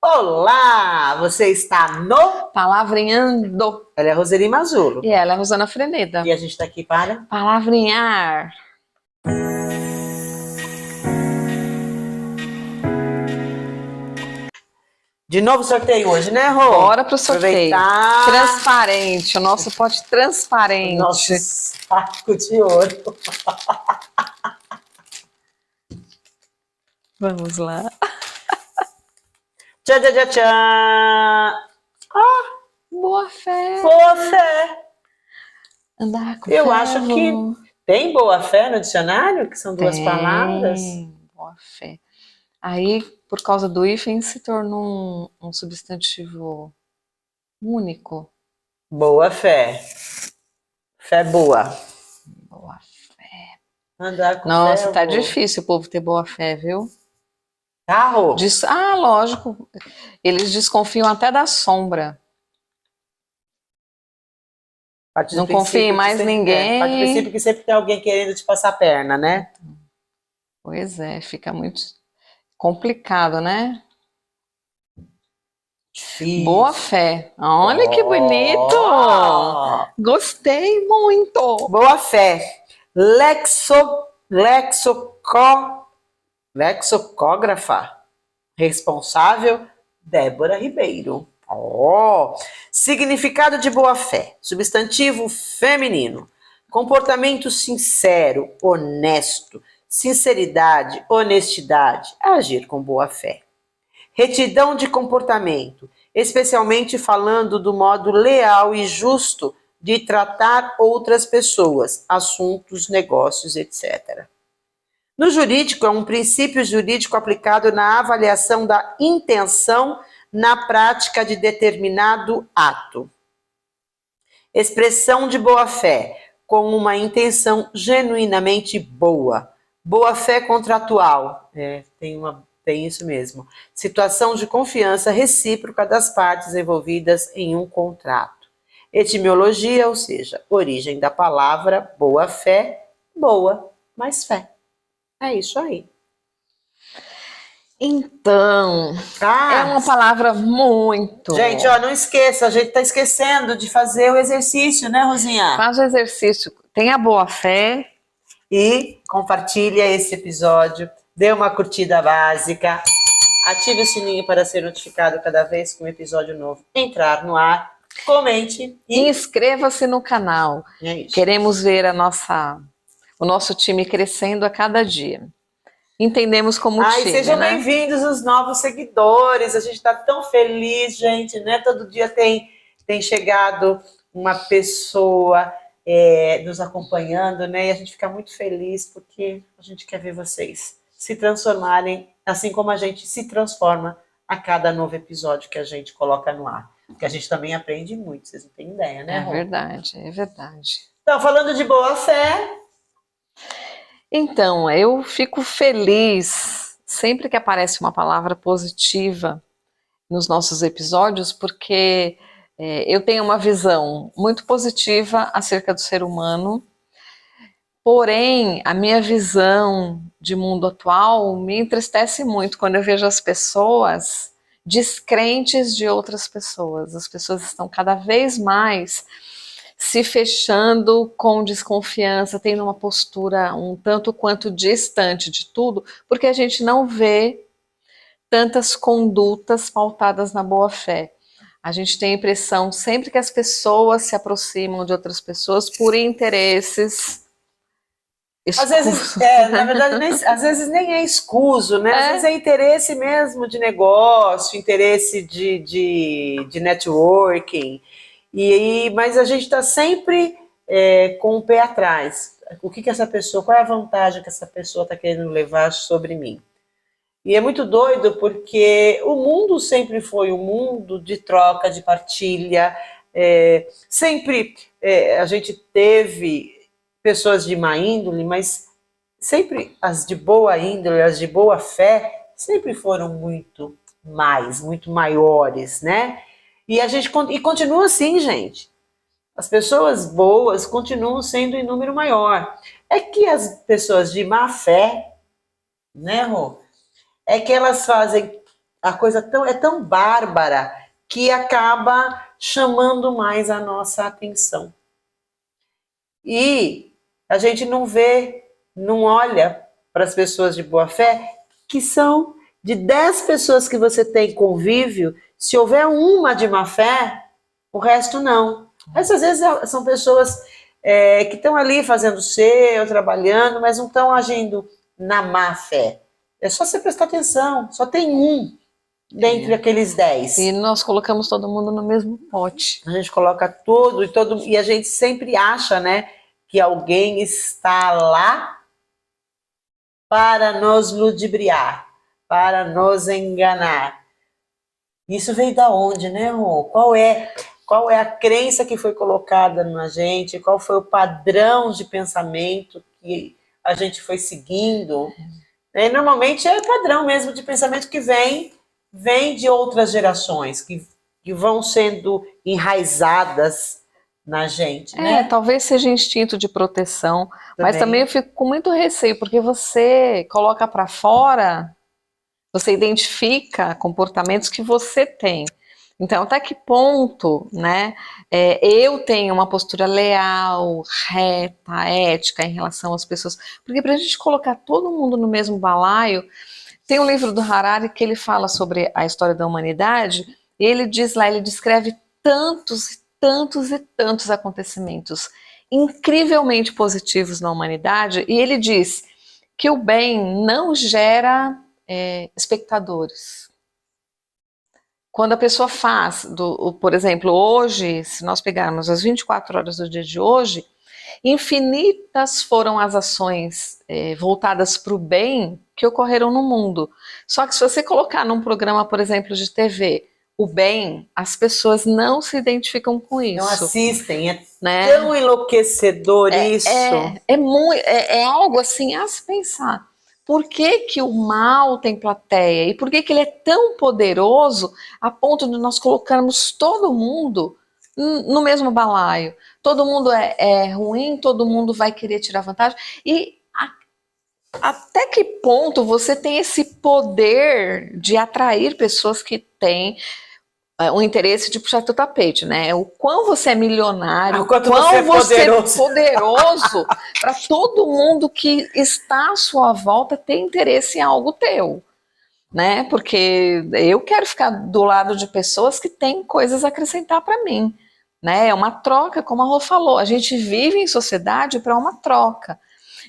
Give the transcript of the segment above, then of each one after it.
Olá! Você está no Palavrinhando. Ela é a Roseli Mazulo. E ela é a Rosana Freneda. E a gente está aqui para Palavrinhar. de novo sorteio hoje, né, Rô? Bora pro sorteio. Aproveitar Transparente, o nosso pote transparente. nosso saco de ouro. Vamos lá. Tchá, tchá, tchá, tchá. Boa fé. Boa fé. Andar com Eu ferro. acho que tem boa fé no dicionário, que são duas palavras. Boa fé. Aí, por causa do hífen, se tornou um substantivo único. Boa fé. Fé boa. Boa fé. Andar com Nossa, fé. tá difícil o povo ter boa fé, viu? Carro. Lógico. Eles desconfiam até da sombra. Não confia em mais ninguém. Parte do princípio que sempre tem alguém querendo te passar a perna, né? Pois é, fica muito complicado, né? Difícil. Boa fé. Olha que bonito! Gostei muito! Boa fé. Lexicógrafa. Responsável, Débora Ribeiro. Significado de boa fé. Substantivo feminino. Comportamento sincero, honesto, sinceridade, honestidade, agir com boa fé. Retidão de comportamento, especialmente falando do modo leal e justo de tratar outras pessoas, assuntos, negócios, etc. No jurídico, é um princípio jurídico aplicado na avaliação da intenção na prática de determinado ato. Expressão de boa-fé, com uma intenção genuinamente boa. Boa-fé contratual, tem isso mesmo. Situação de confiança recíproca das partes envolvidas em um contrato. Etimologia, ou seja, origem da palavra boa-fé, boa, mais fé. É isso aí. Então, é uma palavra muito... Gente, ó, não esqueça, a gente tá esquecendo de fazer o exercício, né, Rosinha? Faz o exercício, tenha boa fé. E compartilha esse episódio, dê uma curtida básica, ative o sininho para ser notificado cada vez que um episódio novo entrar no ar, comente e inscreva-se no canal. É isso. Queremos ver o nosso time crescendo a cada dia. Entendemos como time, sejam né? bem-vindos os novos seguidores, a gente está tão feliz, gente, né? Todo dia tem chegado uma pessoa nos acompanhando, né? E a gente fica muito feliz porque a gente quer ver vocês se transformarem, assim como a gente se transforma a cada novo episódio que a gente coloca no ar. Porque a gente também aprende muito, vocês não têm ideia, né, Rô? É verdade. Então, falando de boa fé... Então, eu fico feliz sempre que aparece uma palavra positiva nos nossos episódios, porque eu tenho uma visão muito positiva acerca do ser humano, porém, a minha visão de mundo atual me entristece muito quando eu vejo as pessoas descrentes de outras pessoas. As pessoas estão cada vez mais se fechando com desconfiança, tendo uma postura um tanto quanto distante de tudo, porque a gente não vê tantas condutas pautadas na boa-fé. A gente tem a impressão, sempre que as pessoas se aproximam de outras pessoas por interesses escusos. Às vezes, na verdade, às vezes nem é escuso, né? Às vezes é interesse mesmo de negócio, interesse de networking. Mas a gente está sempre com o pé atrás. Qual é a vantagem que essa pessoa está querendo levar sobre mim? E é muito doido porque o mundo sempre foi um mundo de troca, de partilha. Sempre a gente teve pessoas de má índole, mas sempre as de boa índole, as de boa fé, sempre foram muito maiores, né? E continua assim, gente. As pessoas boas continuam sendo em número maior. É que as pessoas de má fé, né, Rô? É que elas fazem a coisa é tão bárbara que acaba chamando mais a nossa atenção. E a gente não vê, não olha para as pessoas de boa fé, que são de 10 pessoas que você tem convívio, se houver uma de má fé, o resto não. Essas vezes são pessoas que estão ali fazendo o seu, trabalhando, mas não estão agindo na má fé. É só você prestar atenção, só tem um dentre aqueles 10. E nós colocamos todo mundo no mesmo pote. A gente coloca e a gente sempre acha, né, que alguém está lá para nos ludibriar, para nos enganar. Isso veio da onde, né, Rô? Qual é a crença que foi colocada na gente? Qual foi o padrão de pensamento que a gente foi seguindo? E normalmente é padrão mesmo de pensamento que vem de outras gerações, que vão sendo enraizadas na gente, né? Talvez seja instinto de proteção, mas também eu fico com muito receio, porque você coloca para fora, você identifica comportamentos que você tem. Então, até que ponto, né, eu tenho uma postura leal, reta, ética em relação às pessoas? Porque para a gente colocar todo mundo no mesmo balaio, tem um livro do Harari que ele fala sobre a história da humanidade, e ele diz lá, ele descreve tantos, tantos e tantos acontecimentos incrivelmente positivos na humanidade, e ele diz que o bem não gera espectadores. Quando a pessoa faz, por exemplo, hoje, se nós pegarmos as 24 horas do dia de hoje, infinitas foram as ações voltadas para o bem que ocorreram no mundo. Só que se você colocar num programa, por exemplo, de TV, o bem, as pessoas não se identificam com isso. Não assistem, né? Tão enlouquecedor isso. É algo assim a se pensar. Por que o mal tem plateia? E por que ele é tão poderoso a ponto de nós colocarmos todo mundo no mesmo balaio? Todo mundo é ruim, todo mundo vai querer tirar vantagem. E até que ponto você tem esse poder de atrair pessoas que têm o interesse de puxar teu tapete, né? O quão você é milionário, o quão você é poderoso para todo mundo que está à sua volta ter interesse em algo teu, né? Porque eu quero ficar do lado de pessoas que têm coisas a acrescentar para mim, né? É uma troca, como a Rô falou, a gente vive em sociedade para uma troca.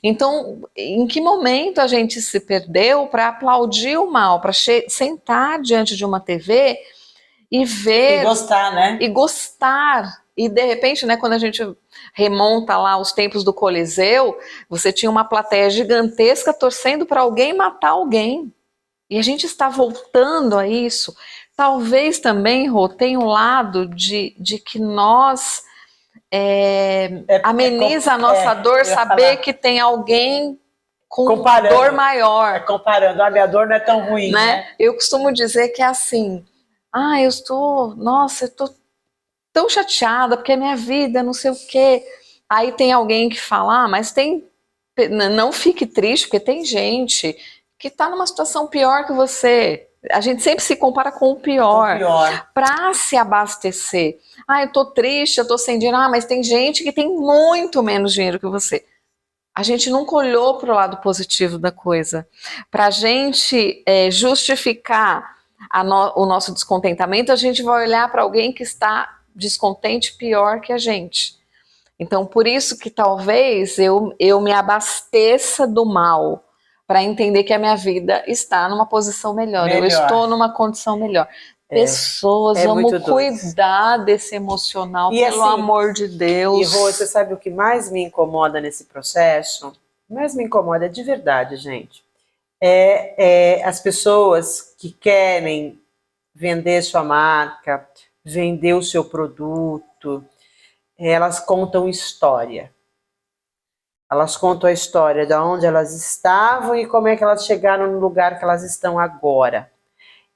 Então, em que momento a gente se perdeu para aplaudir o mal, para sentar diante de uma TV e ver... E gostar, né? E gostar. E, de repente, né, quando a gente remonta lá os tempos do Coliseu, você tinha uma plateia gigantesca torcendo para alguém matar alguém. E a gente está voltando a isso. Talvez também, Rô, tenha um lado de que nós... ameniza a nossa dor saber que tem alguém com dor maior. Comparando, a minha dor não é tão ruim, né? Eu costumo dizer que é assim... eu estou tão chateada porque é minha vida, não sei o quê. Aí tem alguém que fala, mas não fique triste, porque tem gente que está numa situação pior que você. A gente sempre se compara com o pior. Para se abastecer. Eu tô triste, eu tô sem dinheiro. Mas tem gente que tem muito menos dinheiro que você. A gente nunca olhou para o lado positivo da coisa. Para a gente justificar o nosso descontentamento, a gente vai olhar para alguém que está descontente pior que a gente. Então, por isso que talvez eu me abasteça do mal para entender que a minha vida está numa posição melhor. Eu estou numa condição melhor. Pessoas, vamos cuidar desse emocional, pelo amor de Deus. E Rô, você sabe o que mais me incomoda nesse processo? O que mais me incomoda de verdade, gente, as pessoas que querem vender sua marca, vender o seu produto, elas contam história. Elas contam a história de onde elas estavam e como é que elas chegaram no lugar que elas estão agora.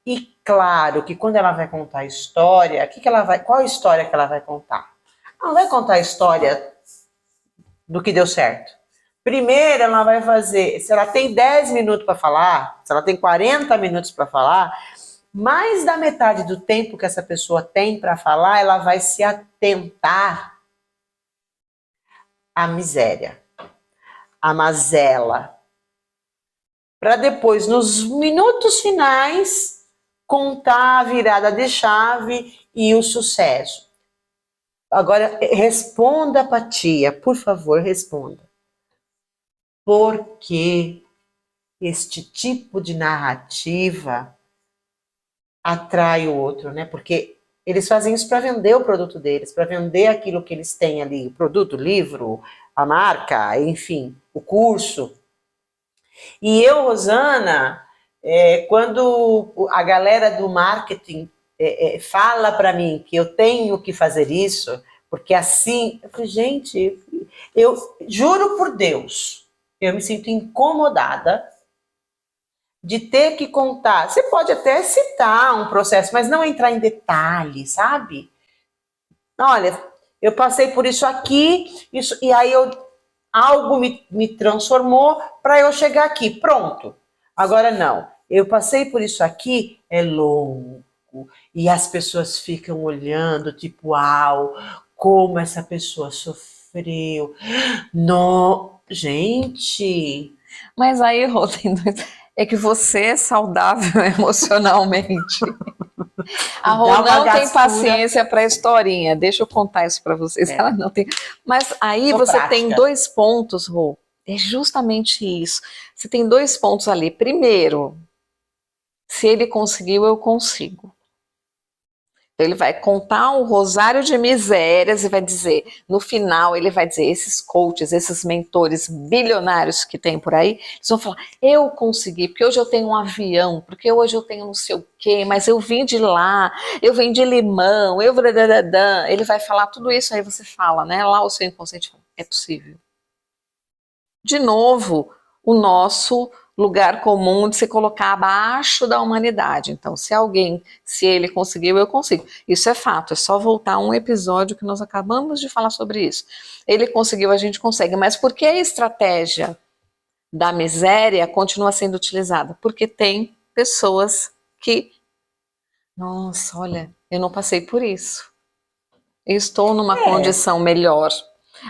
E claro que quando ela vai contar a história, qual a história que ela vai contar? Ela não vai contar a história do que deu certo. Primeiro ela vai fazer, se ela tem 10 minutos para falar, se ela tem 40 minutos para falar, mais da metade do tempo que essa pessoa tem para falar, ela vai se atentar à miséria, à mazela, para depois, nos minutos finais, contar a virada de chave e o sucesso. Agora, responda, Patia, por favor, responda. Por que este tipo de narrativa atrai o outro, né? Porque eles fazem isso para vender o produto deles, para vender aquilo que eles têm ali, o produto, o livro, a marca, enfim, o curso. E eu, Rosana, quando a galera do marketing fala para mim que eu tenho que fazer isso, porque assim, eu falei, gente, eu juro por Deus, eu me sinto incomodada de ter que contar. Você pode até citar um processo, mas não entrar em detalhes, sabe? Olha, eu passei por isso aqui, e aí algo me transformou para eu chegar aqui. Pronto. Agora não. Eu passei por isso aqui, é longo. E as pessoas ficam olhando, tipo, uau, como essa pessoa sofreu. Gente. Mas aí, Rô, é que você é saudável emocionalmente. A Rô não tem paciência para a historinha. Deixa eu contar isso para vocês. Ela não tem. Mas aí você tem 2 pontos, Rô. É justamente isso. Você tem 2 pontos ali. Primeiro, se ele conseguiu, eu consigo. Então ele vai contar um rosário de misérias e vai dizer, no final ele vai dizer, esses coaches, esses mentores bilionários que tem por aí, eles vão falar, eu consegui, porque hoje eu tenho um avião, porque hoje eu tenho não sei o quê, mas eu vim de lá, eu vendi limão, eu... Ele vai falar tudo isso, aí você fala, né? Lá o seu inconsciente fala, é possível. De novo, o nosso lugar comum de se colocar abaixo da humanidade. Então, se ele conseguiu, eu consigo. Isso é fato, é só voltar a um episódio que nós acabamos de falar sobre isso. Ele conseguiu, a gente consegue. Mas por que a estratégia da miséria continua sendo utilizada? Porque tem pessoas que, nossa, olha, eu não passei por isso. Eu estou numa condição melhor.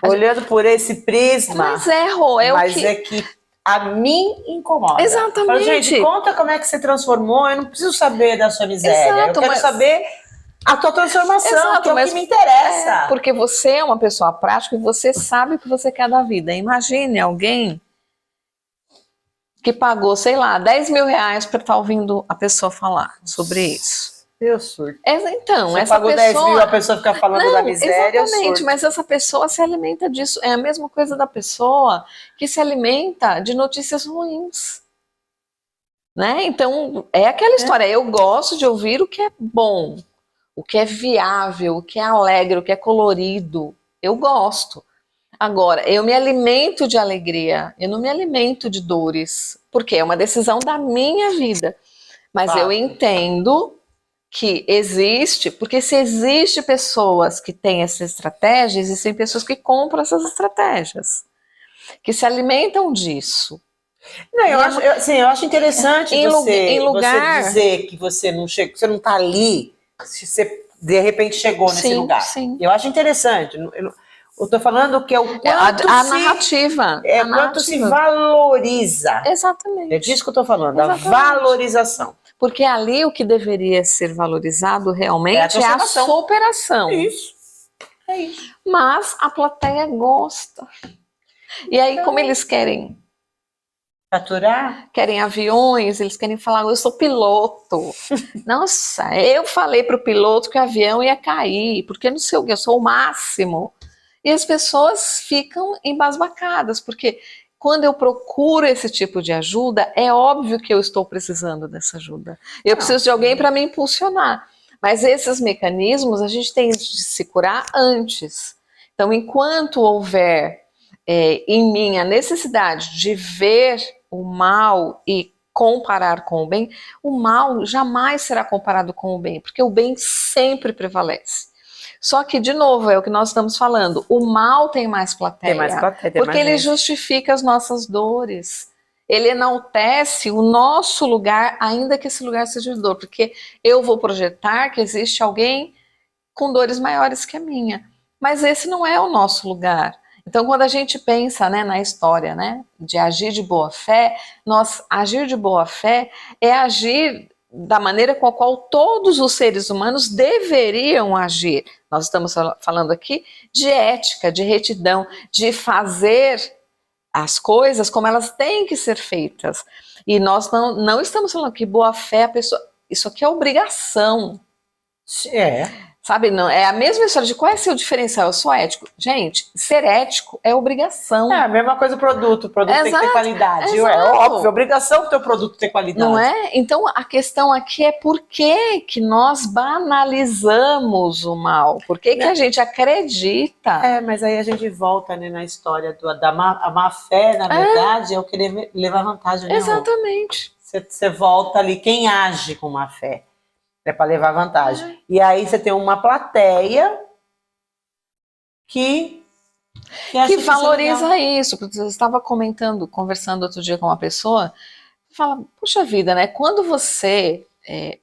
Olhando por esse prisma. Mas é que a mim incomoda. Exatamente. Fala, gente, conta como é que você transformou, eu não preciso saber da sua miséria. Exato, eu quero saber a tua transformação, exato, que é o que me interessa. Porque você é uma pessoa prática e você sabe o que você quer da vida. Imagine alguém que pagou, sei lá, 10 mil reais para estar ouvindo a pessoa falar sobre isso. Eu surto. Então, você essa pagou pessoa... 10 mil, a pessoa fica falando da miséria, exatamente, mas essa pessoa se alimenta disso. É a mesma coisa da pessoa que se alimenta de notícias ruins. Né? Então, é aquela história. Eu gosto de ouvir o que é bom, o que é viável, o que é alegre, o que é colorido. Eu gosto. Agora, eu me alimento de alegria, eu não me alimento de dores, porque é uma decisão da minha vida. Mas eu entendo que existe, porque se existe pessoas que têm essa estratégia, existem pessoas que compram essas estratégias, que se alimentam disso. Não, eu acho interessante você dizer que você não chega, você não está ali, se você de repente chegou nesse lugar. Sim. Eu acho interessante. Eu estou falando que é o quanto a narrativa. Quanto se valoriza. Exatamente. É disso que eu estou falando, a valorização. Porque ali o que deveria ser valorizado realmente é a superação. Isso. É isso. Mas a plateia gosta. E aí, como eles querem faturar? Querem aviões, eles querem falar, eu sou piloto. Nossa, eu falei para o piloto que o avião ia cair, porque não sei o que, eu sou o máximo. E as pessoas ficam embasbacadas, porque quando eu procuro esse tipo de ajuda, é óbvio que eu estou precisando dessa ajuda. Eu preciso de alguém para me impulsionar. Mas esses mecanismos a gente tem de se curar antes. Então, enquanto houver em mim a necessidade de ver o mal e comparar com o bem, o mal jamais será comparado com o bem, porque o bem sempre prevalece. Só que, de novo, é o que nós estamos falando, o mal tem mais plateia, porque ele justifica as nossas dores. ele enaltece o nosso lugar, ainda que esse lugar seja de dor, porque eu vou projetar que existe alguém com dores maiores que a minha, mas esse não é o nosso lugar. Então, quando a gente pensa, né, na história, né, de agir de boa fé, agir de boa fé é agir da maneira com a qual todos os seres humanos deveriam agir. Nós estamos falando aqui de ética, de retidão, de fazer as coisas como elas têm que ser feitas. E nós não estamos falando que boa fé a pessoa... Isso aqui é obrigação. É. Sabe, não, é a mesma história de qual é o seu diferencial, eu sou ético. Gente, ser ético é obrigação. É a mesma coisa o produto tem que ter qualidade. É óbvio, obrigação do teu produto ter qualidade. Não é? Então a questão aqui é por que nós banalizamos o mal? Por que a gente acredita? Mas aí a gente volta, né, na história da má fé, na verdade, é o querer levar vantagem. Né, exatamente. Você volta ali, quem age com má fé? É para levar vantagem. E aí você tem uma plateia que valoriza isso. Porque eu estava conversando outro dia com uma pessoa, fala, puxa vida, né? Quando você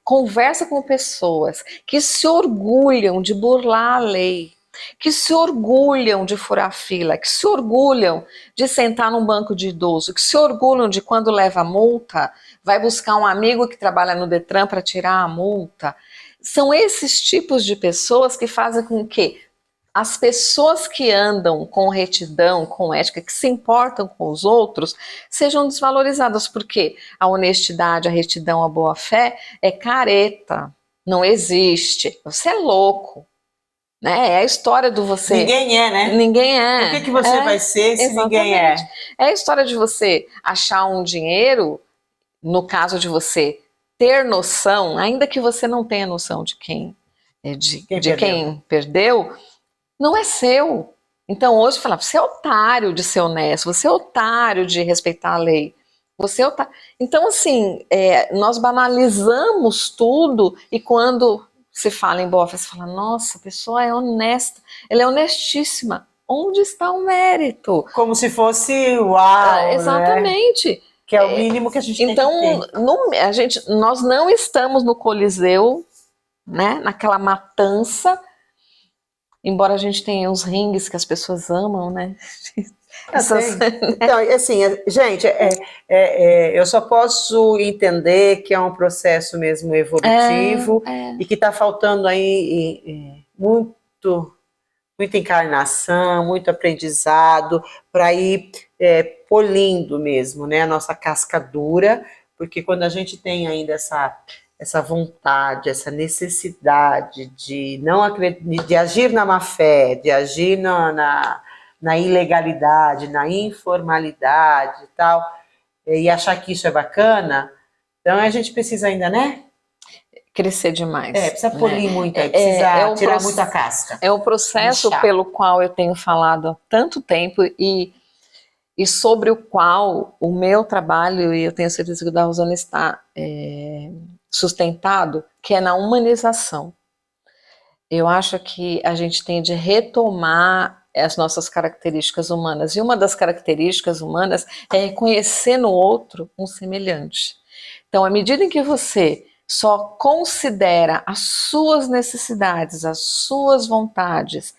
conversa com pessoas que se orgulham de burlar a lei, que se orgulham de furar fila, que se orgulham de sentar num banco de idoso, que se orgulham de quando leva multa, vai buscar um amigo que trabalha no Detran para tirar a multa. São esses tipos de pessoas que fazem com que as pessoas que andam com retidão, com ética, que se importam com os outros, sejam desvalorizadas, porque a honestidade, a retidão, a boa-fé é careta, não existe. Você é louco. Né? É a história do você... Ninguém é, né? Ninguém é. Por que você vai ser se ninguém é? É a história de você achar um dinheiro, no caso de você ter noção, ainda que você não tenha noção de quem perdeu, não é seu. Então hoje fala, você é otário de ser honesto, você é otário de respeitar a lei. Você é otário. Então assim, nós banalizamos tudo e quando... se fala em boa fé, você fala, nossa, a pessoa é honesta, ela é honestíssima. Onde está o mérito? Como se fosse uau, exatamente. Né? Que é o mínimo que a gente então, tem que ter. Nós não estamos no Coliseu, né, naquela matança, embora a gente tenha os ringues que as pessoas amam, né? Então, assim, gente, eu só posso entender que é um processo mesmo evolutivo e que está faltando aí muita encarnação, muito aprendizado para ir polindo mesmo, né, a nossa casca dura, porque quando a gente tem ainda essa vontade, essa necessidade de não de agir na má fé, de agir na ilegalidade, na informalidade e tal, e achar que isso é bacana, então a gente precisa ainda, né? Crescer demais. Precisa polir muito, precisa tirar muita casca. É o processo pelo qual eu tenho falado há tanto tempo e sobre o qual o meu trabalho, e eu tenho certeza que o da Rosana está sustentado, que é na humanização. Eu acho que a gente tem de retomar as nossas características humanas. E uma das características humanas é reconhecer no outro um semelhante. Então, à medida em que você só considera as suas necessidades, as suas vontades,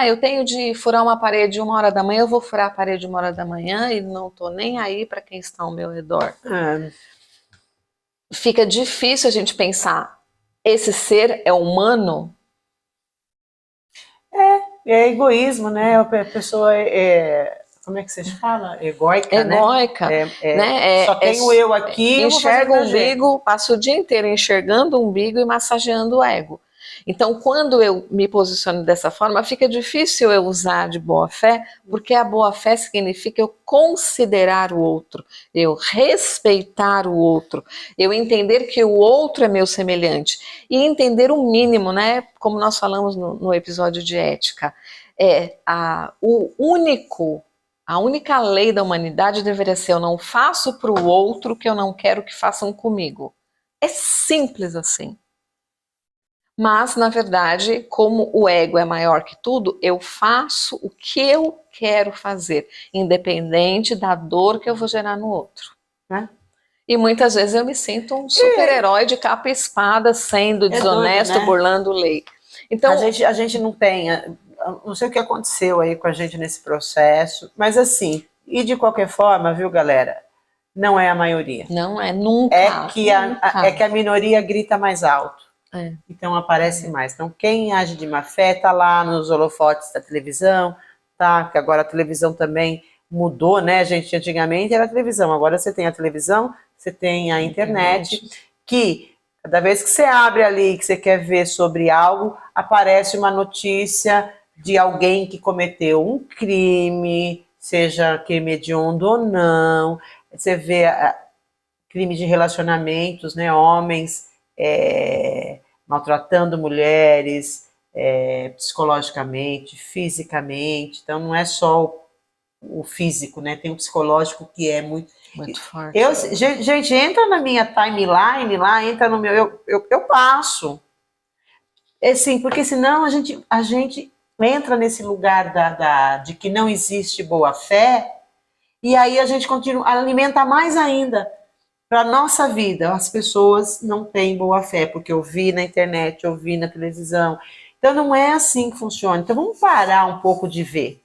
eu tenho de furar uma parede 1h da manhã, eu vou furar a parede 1h da manhã e não estou nem aí para quem está ao meu redor. Fica difícil a gente pensar, esse ser é humano? É egoísmo, né? A pessoa como é que você fala? Egóica, né? Né? Só tenho eu aqui. Enxerga o umbigo, passa o dia inteiro enxergando o umbigo e massageando o ego. Então, quando eu me posiciono dessa forma, fica difícil eu usar de boa fé, porque a boa fé significa eu considerar o outro, eu respeitar o outro, eu entender que o outro é meu semelhante e entender o mínimo, né? Como nós falamos no episódio de ética, a única lei da humanidade deveria ser: eu não faço para o outro o que eu não quero que façam comigo. É simples assim. Mas, na verdade, como o ego é maior que tudo, eu faço o que eu quero fazer, independente da dor que eu vou gerar no outro, né? E muitas vezes eu me sinto um super-herói de capa e espada, sendo desonesto, doido, né? burlando lei. Então, a gente não tem, não sei o que aconteceu aí com a gente nesse processo, mas assim, e de qualquer forma, viu, galera, não é a maioria. não é nunca. É que a minoria grita mais alto. É. Então aparece mais. Então quem age de má fé está lá nos holofotes da televisão, tá? Que agora a televisão também mudou, né, gente? Antigamente era a televisão, agora você tem a televisão, você tem a internet, que cada vez que você abre ali, que você quer ver sobre algo, aparece uma notícia de alguém que cometeu um crime, seja crime hediondo ou não. Você vê crime de relacionamentos, né? Homens maltratando mulheres psicologicamente, fisicamente. Então não é só o físico, né? Tem o psicológico que é muito forte. Gente, entra na minha timeline lá, entra no meu. Eu passo. Sim, porque senão a gente entra nesse lugar de que não existe boa fé, e aí a gente continua, alimenta mais ainda. Para a nossa vida, as pessoas não têm boa fé, porque eu vi na internet, eu vi na televisão. Então não é assim que funciona. Então vamos parar um pouco de ver.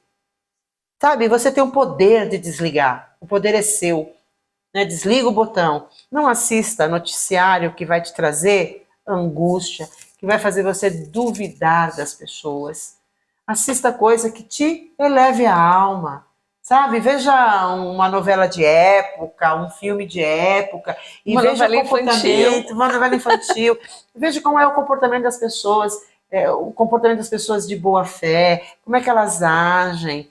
Sabe, você tem o poder de desligar. O poder é seu. Né? Desliga o botão. Não assista noticiário que vai te trazer angústia, que vai fazer você duvidar das pessoas. Assista coisa que te eleve a alma. Sabe, veja uma novela de época, um filme de época, e uma veja novela infantil. Uma novela infantil. Veja como é o comportamento das pessoas, o comportamento das pessoas de boa fé, como é que elas agem.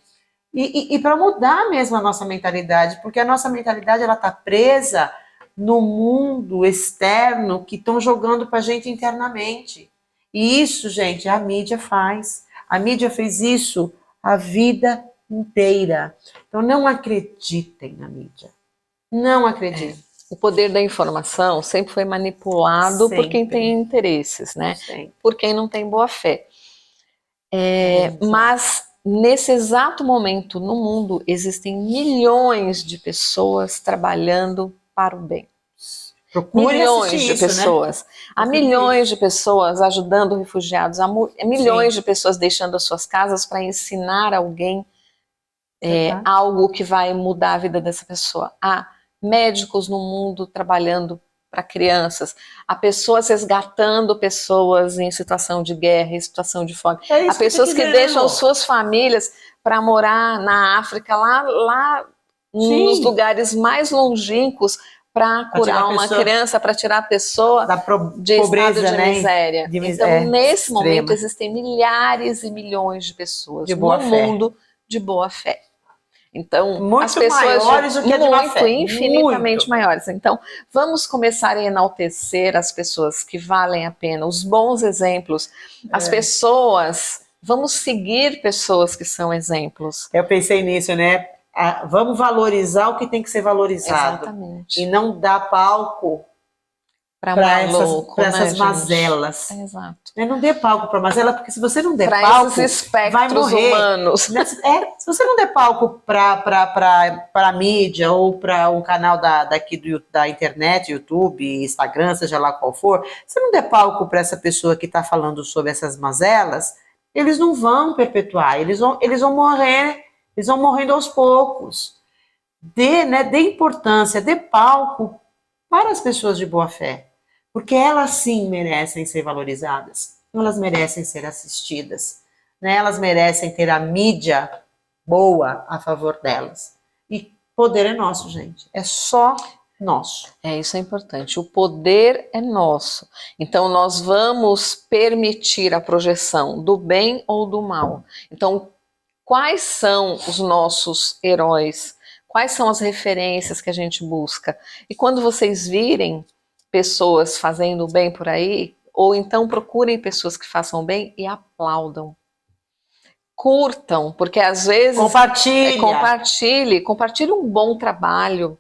E para mudar mesmo a nossa mentalidade, porque a nossa mentalidade ela está presa no mundo externo que estão jogando para a gente internamente. E isso, gente, a mídia faz. A mídia fez isso a vida inteira. Então não acreditem na mídia. Não acreditem. O poder da informação sempre foi manipulado por quem tem interesses, né? Sempre. Por quem não tem boa fé. Mas nesse exato momento no mundo existem milhões de pessoas trabalhando para o bem. Procure milhões de isso, pessoas. Né? Há milhões de pessoas ajudando refugiados, há milhões de pessoas deixando as suas casas para ensinar alguém algo que vai mudar a vida dessa pessoa. Há médicos no mundo trabalhando para crianças, há pessoas resgatando pessoas em situação de guerra, em situação de fome, há pessoas que deixam suas famílias para morar na África, lá nos lugares mais longínquos, para curar uma criança, para tirar a pessoa de pobreza, estado de miséria. Então, nesse momento, existem milhares e milhões de pessoas no mundo de boa fé. Então, muito as pessoas maiores do que a de má fé. Infinitamente maiores. Então, vamos começar a enaltecer as pessoas que valem a pena, os bons exemplos, as pessoas. Vamos seguir pessoas que são exemplos. Eu pensei nisso, né? Vamos valorizar o que tem que ser valorizado. Exatamente. E não dar palco para essas mazelas. Exato. Não dê palco para mazela, porque se você não der palco, vai morrer. Humanos. Se você não der palco para a mídia ou para o canal da internet, YouTube, Instagram, seja lá qual for, se não der palco para essa pessoa que está falando sobre essas mazelas, eles não vão perpetuar, eles vão morrer. Eles vão morrendo aos poucos. Dê importância, dê palco para as pessoas de boa fé. Porque elas sim merecem ser valorizadas. Elas merecem ser assistidas. Né? Elas merecem ter a mídia boa a favor delas. E poder é nosso, gente. É só nosso. Isso é importante. O poder é nosso. Então, nós vamos permitir a projeção do bem ou do mal. Então, quais são os nossos heróis? Quais são as referências que a gente busca? E quando vocês virem pessoas fazendo bem por aí, ou então procurem pessoas que façam bem e aplaudam. Curtam, porque às vezes... Compartilhe um bom trabalho.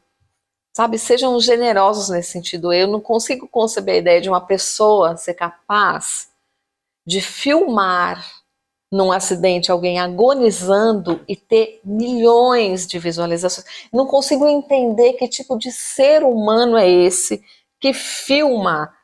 Sabe, sejam generosos nesse sentido. Eu não consigo conceber a ideia de uma pessoa ser capaz de filmar num acidente alguém agonizando e ter milhões de visualizações. Não consigo entender que tipo de ser humano é esse que filma,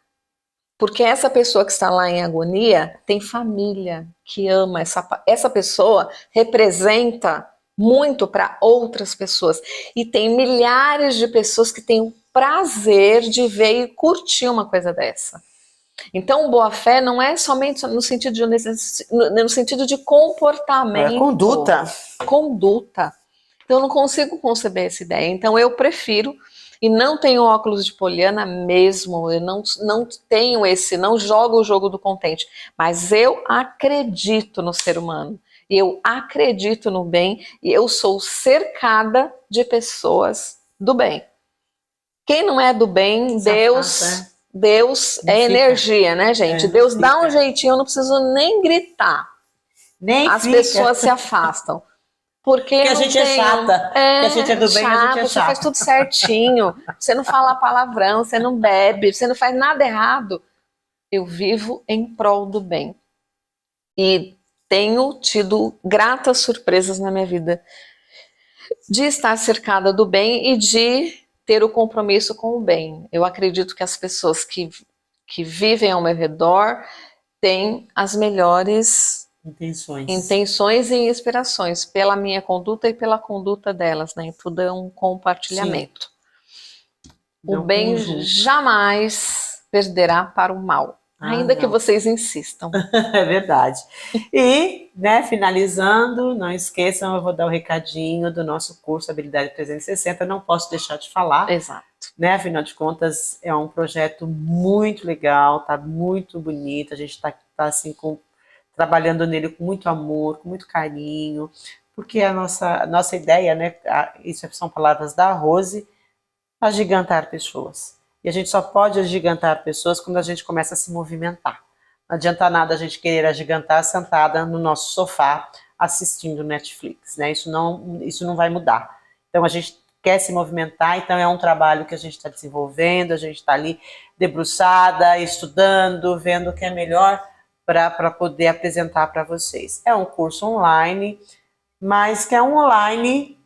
porque essa pessoa que está lá em agonia tem família que ama essa pessoa, representa muito para outras pessoas, e tem milhares de pessoas que têm o prazer de ver e curtir uma coisa dessa. Então, boa-fé não é somente no sentido de comportamento. É conduta. Conduta. Então, eu não consigo conceber essa ideia. Então, eu prefiro, e não tenho óculos de Poliana mesmo, eu não tenho não jogo o jogo do contente, mas eu acredito no ser humano, eu acredito no bem, e eu sou cercada de pessoas do bem. Quem não é do bem, Deus é energia, né, gente? Deus dá um jeitinho, eu não preciso nem gritar. As pessoas se afastam. Porque a gente é chata. Porque a gente é do bem, a gente é chata. Você faz tudo certinho. Você não fala palavrão, você não bebe, você não faz nada errado. Eu vivo em prol do bem. E tenho tido gratas surpresas na minha vida de estar cercada do bem e de ter o compromisso com o bem. Eu acredito que as pessoas que vivem ao meu redor têm as melhores intenções e inspirações pela minha conduta e pela conduta delas, né? Tudo é um compartilhamento. O bem jamais perderá para o mal, ainda que vocês insistam. É verdade. E, né, finalizando, não esqueçam, eu vou dar o recadinho do nosso curso Habilidade 360, não posso deixar de falar. Exato. Né, afinal de contas, é um projeto muito legal, tá muito bonito, a gente tá assim, trabalhando nele com muito amor, com muito carinho, porque a nossa ideia, né, isso são palavras da Rose, agigantar pessoas. E a gente só pode agigantar pessoas quando a gente começa a se movimentar. Não adianta nada a gente querer agigantar sentada no nosso sofá assistindo Netflix, né? Isso não vai mudar. Então a gente quer se movimentar, então é um trabalho que a gente está desenvolvendo, a gente está ali debruçada, estudando, vendo o que é melhor para poder apresentar para vocês. É um curso online, mas que é um online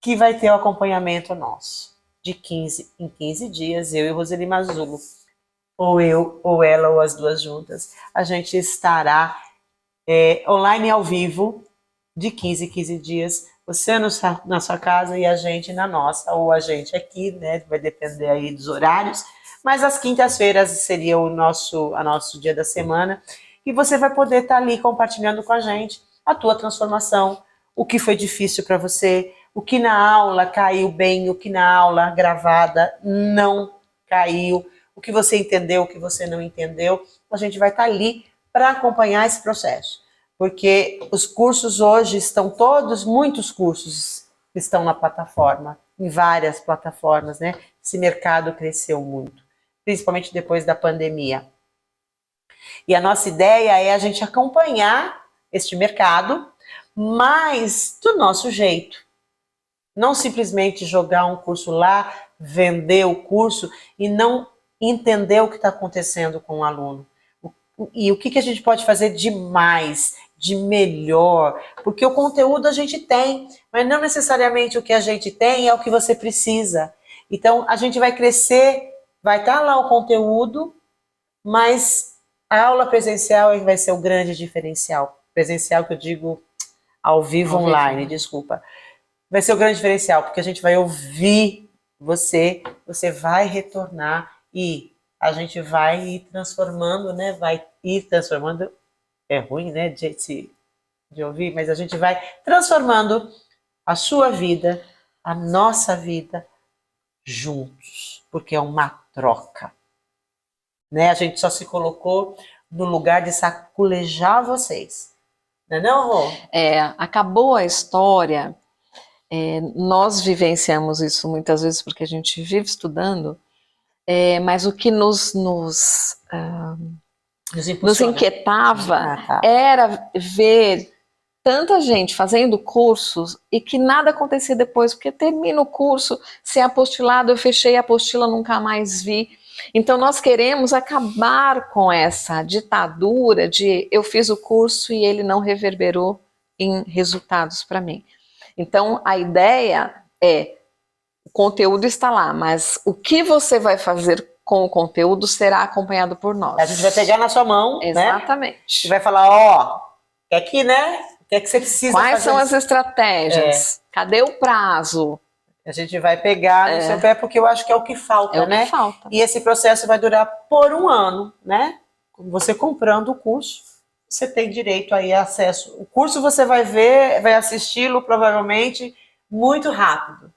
que vai ter o acompanhamento nosso. De 15 em 15 dias, eu e Roseli Mazzulo, ou eu, ou ela, ou as duas juntas, a gente estará online ao vivo, de 15 em 15 dias, você na sua casa e a gente na nossa, ou a gente aqui, né, vai depender aí dos horários, mas às quintas-feiras seria o nosso dia da semana, e você vai poder estar ali compartilhando com a gente a tua transformação, o que foi difícil para você, o que na aula caiu bem, o que na aula gravada não caiu, o que você entendeu, o que você não entendeu. A gente vai estar ali para acompanhar esse processo. Porque os cursos hoje estão muitos cursos estão na plataforma, em várias plataformas, né? Esse mercado cresceu muito, principalmente depois da pandemia. E a nossa ideia é a gente acompanhar este mercado, mas do nosso jeito. Não simplesmente jogar um curso lá, vender o curso e não entender o que está acontecendo com o aluno. E o que a gente pode fazer de mais, de melhor. Porque o conteúdo a gente tem, mas não necessariamente o que a gente tem é o que você precisa. Então, a gente vai crescer, vai estar lá o conteúdo, mas a aula presencial vai ser o grande diferencial. Presencial que eu digo ao vivo online, desculpa. Vai ser o grande diferencial, porque a gente vai ouvir você vai retornar e a gente vai ir transformando, né? Vai ir transformando, é ruim, né, de ouvir, mas a gente vai transformando a sua vida, a nossa vida, juntos, porque é uma troca, né? A gente só se colocou no lugar de saculejar vocês, não, Rô? Acabou a história. Nós vivenciamos isso muitas vezes porque a gente vive estudando, mas o que nos inquietava era ver tanta gente fazendo cursos e que nada acontecia depois, porque termina o curso, se é apostilado, eu fechei a apostila, nunca mais vi. Então nós queremos acabar com essa ditadura de eu fiz o curso e ele não reverberou em resultados para mim. Então a ideia é, o conteúdo está lá, mas o que você vai fazer com o conteúdo será acompanhado por nós. A gente vai pegar na sua mão, exatamente, né? E vai falar, ó, é aqui, né? O que é que você precisa fazer? Quais são as estratégias? Cadê o prazo? A gente vai pegar no seu pé, porque eu acho que é o que falta, né? É o que falta. E esse processo vai durar por 1 ano, né? Você comprando o curso, você tem direito aí a acesso. O curso você vai ver, vai assisti-lo provavelmente muito rápido,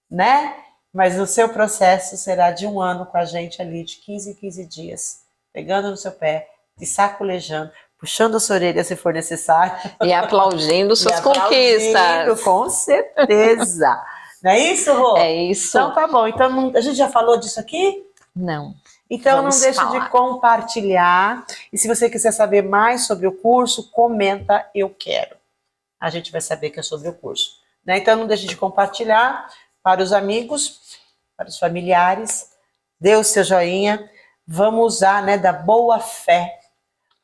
né? Mas o seu processo será de 1 ano com a gente ali, de 15 em 15 dias, pegando no seu pé, te sacolejando, puxando a sua orelha se for necessário. E aplaudindo suas conquistas. Com certeza. Não é isso, Rô? É isso. Então tá bom. Então a gente já falou disso aqui? Não. Então não deixe de compartilhar. E se você quiser saber mais sobre o curso, comenta eu quero. A gente vai saber que é sobre o curso. Né? Então não deixe de compartilhar para os amigos, para os familiares. Dê o seu joinha. Vamos usar, né, da boa fé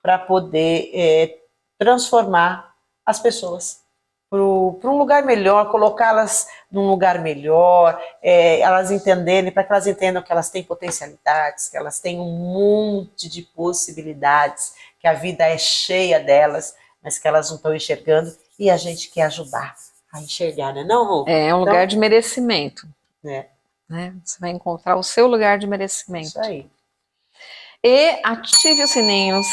para poder transformar as pessoas para um lugar melhor, colocá-las num lugar melhor, elas entenderem, para que elas entendam que elas têm potencialidades, que elas têm um monte de possibilidades, que a vida é cheia delas, mas que elas não estão enxergando, e a gente quer ajudar a enxergar, né? Não, Rô? É um lugar de merecimento. Né? Você vai encontrar o seu lugar de merecimento. Isso aí. E ative os sininhos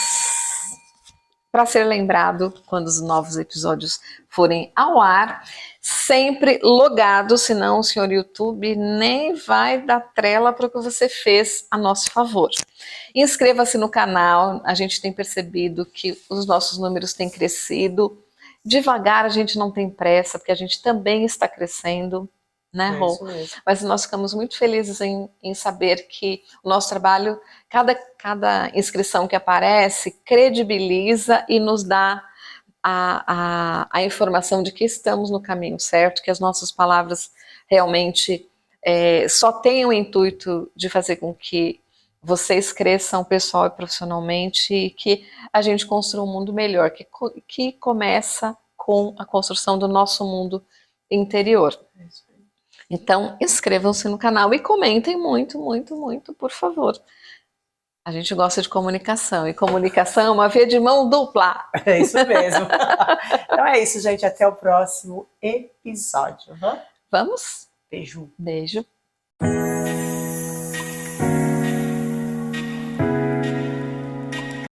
para ser lembrado quando os novos episódios forem ao ar, sempre logado, senão o senhor YouTube nem vai dar trela para o que você fez a nosso favor. Inscreva-se no canal, a gente tem percebido que os nossos números têm crescido, devagar, a gente não tem pressa, porque a gente também está crescendo, né, Rô? Isso mesmo. Mas nós ficamos muito felizes em saber que o nosso trabalho, cada inscrição que aparece, credibiliza e nos dá a informação de que estamos no caminho certo, que as nossas palavras realmente só têm o intuito de fazer com que vocês cresçam pessoal e profissionalmente e que a gente construa um mundo melhor, que começa com a construção do nosso mundo interior. Então, inscrevam-se no canal e comentem muito, muito, muito, por favor. A gente gosta de comunicação, e comunicação é uma via de mão dupla. É isso mesmo. Então é isso, gente. Até o próximo episódio. Vamos? Beijo. Beijo.